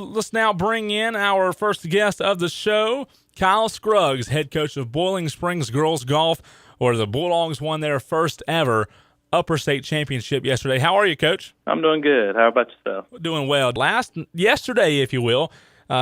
Let's now bring in our first guest of the show, Kyle Scurggs, head coach of Boiling Springs Girls Golf, where the Bulldogs won their first ever Upper State Championship yesterday. How are you, Coach? I'm doing good. How about yourself? Doing well. Yesterday, if you will,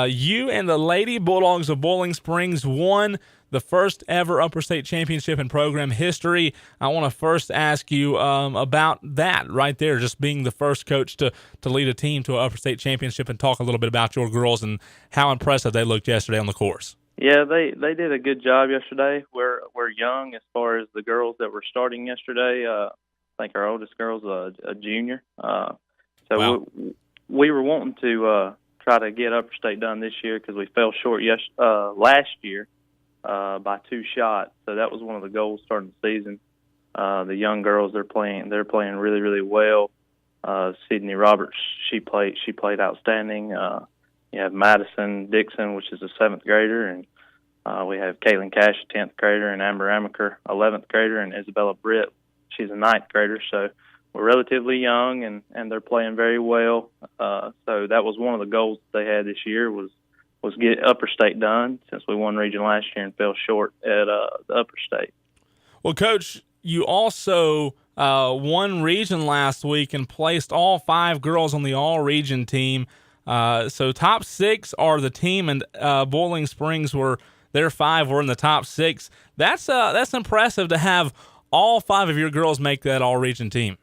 you and the Lady Bulldogs of Boiling Springs won the first ever Upper State Championship in program history. I want to first ask you about that right there, just being the first coach to lead a team to an Upper State Championship, and talk a little bit about your girls and how impressive they looked yesterday on the course. Yeah, they did a good job yesterday. We're young as far as the girls that were starting yesterday. I think our oldest girl's a junior. Wow. We were wanting to try to get Upper State done this year because we fell short last year by 2 shots. So that was one of the goals starting the season. The young girls, they're playing really, really well. Sydney Roberts, she played outstanding. You have Madison Dixon, which is a 7th grader, and we have Caitlin Cash, a 10th grader, and Amber Amaker, 11th grader, and Isabella Britt, she's a 9th grader. So we're relatively young, and they're playing very well. So that was one of the goals they had this year was get Upper State done, since we won region last year and fell short at the Upper State. Well, Coach, you also won region last week and placed all 5 girls on the all-region team. So top 6 are the team, and Boiling Springs their 5 were in the top 6. That's impressive to have all 5 of your girls make that all-region team.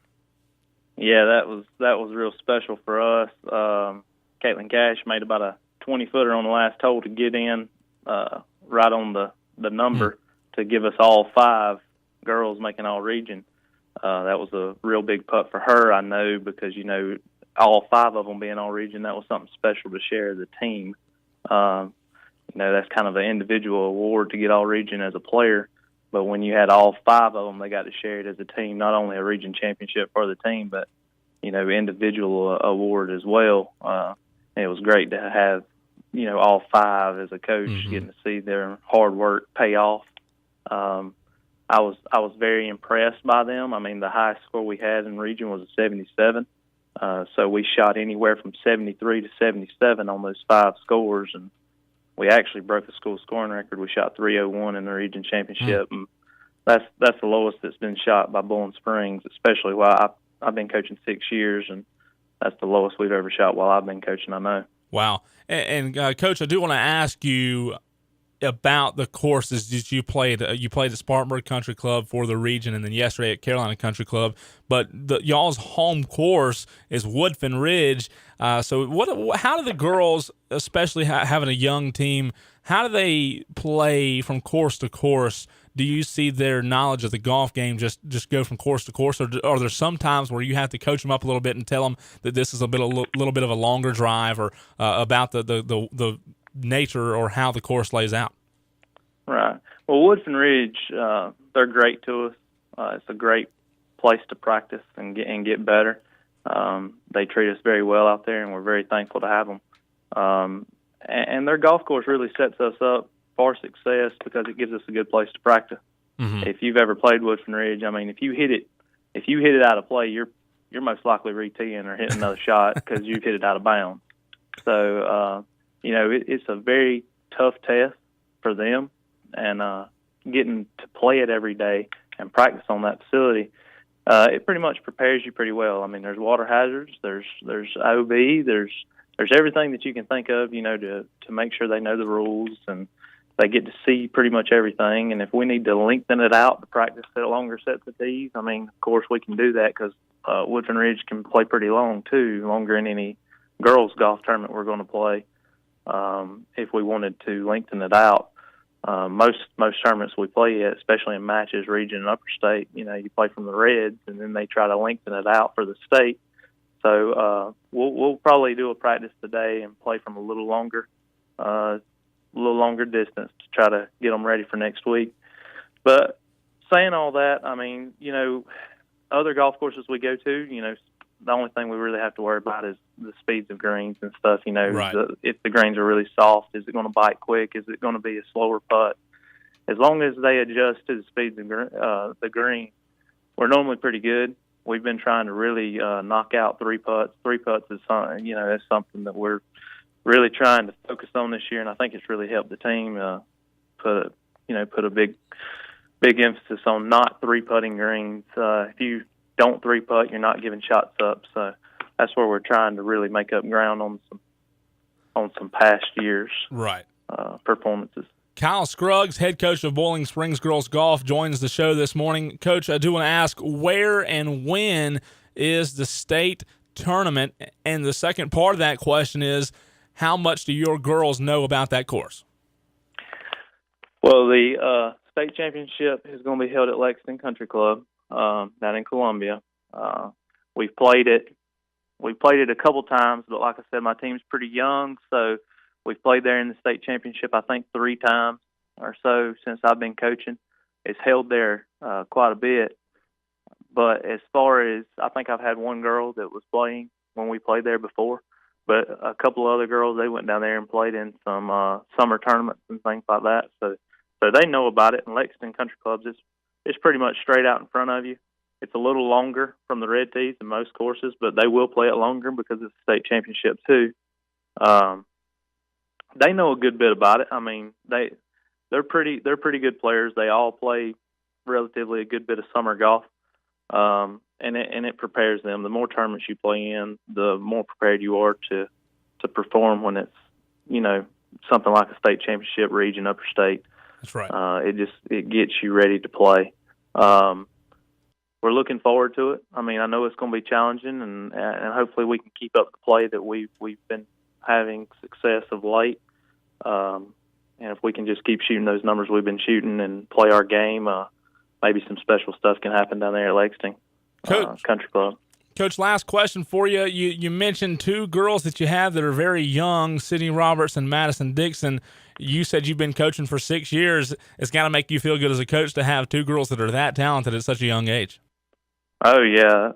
Yeah, that was real special for us. Caitlin Cash made about a 20-footer on the last hole to get in right on the number to give us all 5 girls making all-region. That was a real big putt for her, I know, because, all 5 of them being all-region, that was something special to share as a team. That's kind of an individual award to get all-region as a player, but when you had all 5 of them, they got to share it as a team, not only a region championship for the team, but, individual award as well. It was great to have, all 5 as a coach, getting to see their hard work pay off. I was very impressed by them. I mean, the highest score we had in region was a 77. So we shot anywhere from 73 to 77 on those 5 scores, and we actually broke the school scoring record. We shot 301 in the region championship, and that's the lowest that's been shot by Bowling Springs, especially while I've been coaching 6 years, and that's the lowest we've ever shot while I've been coaching, I know. Wow. And Coach, I do want to ask you about the courses that you played. You played at Spartanburg Country Club for the region, and then yesterday at Carolina Country Club. But y'all's home course is Woodfin Ridge. So how do the girls, especially having a young team, how do they play from course to course? Do you see their knowledge of the golf game just go from course to course, or are there some times where you have to coach them up a little bit and tell them that this is a little bit of a longer drive, or about the nature or how the course lays out? Right. Well, Woodfin Ridge, they're great to us. It's a great place to practice and get better. They treat us very well out there, and we're very thankful to have them. And their golf course really sets us up for success because it gives us a good place to practice. If you've ever played Woodfin Ridge, I mean, if you hit it out of play, you're most likely re-teeing or hitting another shot because you've hit it out of bounds. So, it's a very tough test for them, and getting to play it every day and practice on that facility, it pretty much prepares you pretty well. I mean, there's water hazards, there's OB, there's everything that you can think of, to make sure they know the rules, and they get to see pretty much everything. And if we need to lengthen it out to practice at longer sets of tees, I mean, of course we can do that because Woodfin Ridge can play pretty long too, longer than any girls golf tournament we're going to play. If we wanted to lengthen it out, most tournaments we play at, especially in matches, region and upper state, you play from the reds, and then they try to lengthen it out for the state. So we'll probably do a practice today and play from a little longer distance to try to get them ready for next week. But saying all that, I mean, other golf courses we go to, the only thing we really have to worry about is the speeds of greens and stuff. Right. If the greens are really soft, is it going to bite quick? Is it going to be a slower putt? As long as they adjust to the speeds of the green, we're normally pretty good. We've been trying to really knock out 3 putts. 3 putts is something, that's something that we're really trying to focus on this year, and I think it's really helped the team put a big emphasis on not three-putting greens. If you don't three-putt, you're not giving shots up. So that's where we're trying to really make up ground on some past years' performances. Kyle Scurggs, head coach of Boiling Springs Girls Golf, joins the show this morning. Coach, I do want to ask, where and when is the state tournament? And the second part of that question is, how much do your girls know about that course? Well, the state championship is going to be held at Lexington Country Club down in Columbia. We've played it a couple times, but like I said, my team's pretty young, so we've played there in the state championship, I think, 3 times or so since I've been coaching. It's held there quite a bit. But as far as, I think I've had one girl that was playing when we played there before, but a couple of other girls, they went down there and played in some summer tournaments and things like that. So they know about it. And Lexington Country Clubs, it's pretty much straight out in front of you. It's a little longer from the red tees than most courses, but they will play it longer because it's a state championship too. They know a good bit about it. I mean, they're pretty good players. They all play relatively a good bit of summer golf, and it prepares them. The more tournaments you play in, the more prepared you are to perform when it's something like a state championship, region, upper state. That's right. It gets you ready to play. We're looking forward to it. I mean, I know it's going to be challenging, and hopefully we can keep up the play that we've been having success of late. And if we can just keep shooting those numbers we've been shooting and play our game, maybe some special stuff can happen down there at Lexington Country Club. Coach, last question for you. You mentioned 2 girls that you have that are very young, Sydney Roberts and Madison Dixon. You said you've been coaching for 6 years. It's got to make you feel good as a coach to have 2 girls that are that talented at such a young age. Oh, yeah.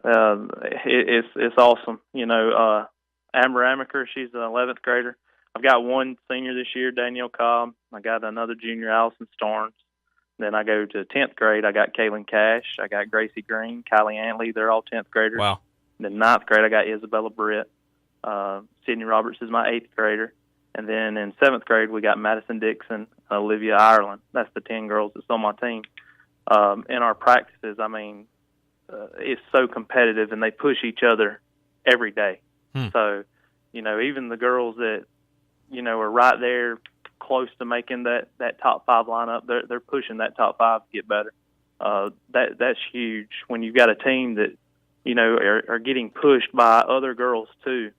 It's awesome. Amber Amaker, she's an 11th grader. I've got one senior this year, Danielle Cobb. I got another junior, Allison Starnes. Then I go to 10th grade. I got Kaylin Cash. I got Gracie Green, Kylie Antley. They're all 10th graders. Wow. Then 9th grade, I got Isabella Britt. Sydney Roberts is my 8th grader. And then in 7th grade, we got Madison Dixon, Olivia Ireland. That's the 10 girls that's on my team. In our practices, I mean, it's so competitive, and they push each other every day. So, even the girls that, are right there close to making that top 5 lineup, they're pushing that top 5 to get better. That's huge when you've got a team that, are getting pushed by other girls too.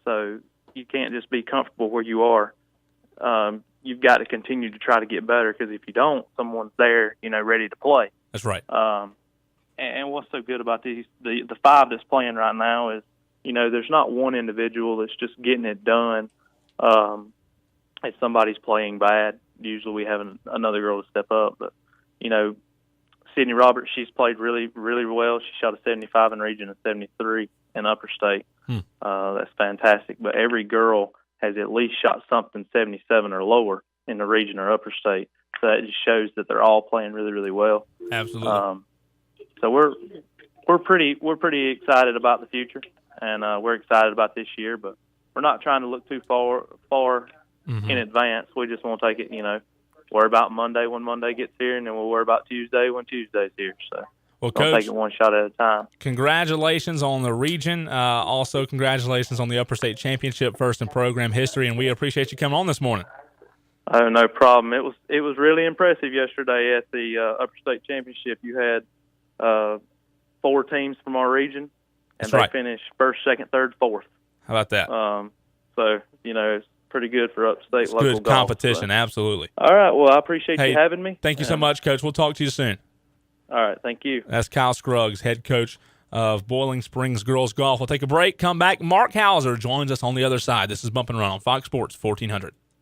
So you can't just be comfortable where you are. You've got to continue to try to get better, because if you don't, someone's there, ready to play. That's right. And what's so good about the 5 that's playing right now is, there's not one individual that's just getting it done. If somebody's playing bad, usually we have another girl to step up. But, Sydney Roberts, she's played really, really well. She shot a 75 in region and 73 in upper state. That's fantastic. But every girl has at least shot something 77 or lower in the region or upper state. So that just shows that they're all playing really, really well. Absolutely. So we're pretty excited about the future, and we're excited about this year. But we're not trying to look too far in advance. We just want to take it, worry about Monday when Monday gets here, and then we'll worry about Tuesday when Tuesday's here. So well, we'll take it one shot at a time. Congratulations on the region. Also, congratulations on the Upper State Championship, first in program history, and we appreciate you coming on this morning. Oh, no problem. It was really impressive yesterday at the Upper State Championship. You had 4 teams from our region, and they finished first, second, third, fourth. How about that? So, it's pretty good for upstate it's local good golf, competition, so. Absolutely. All right, well, I appreciate you having me. Thank you so much, Coach. We'll talk to you soon. All right, thank you. That's Kyle Scurggs, head coach of Boiling Springs Girls Golf. We'll take a break, come back. Mark Hauser joins us on the other side. This is Bump and Run on Fox Sports 1400.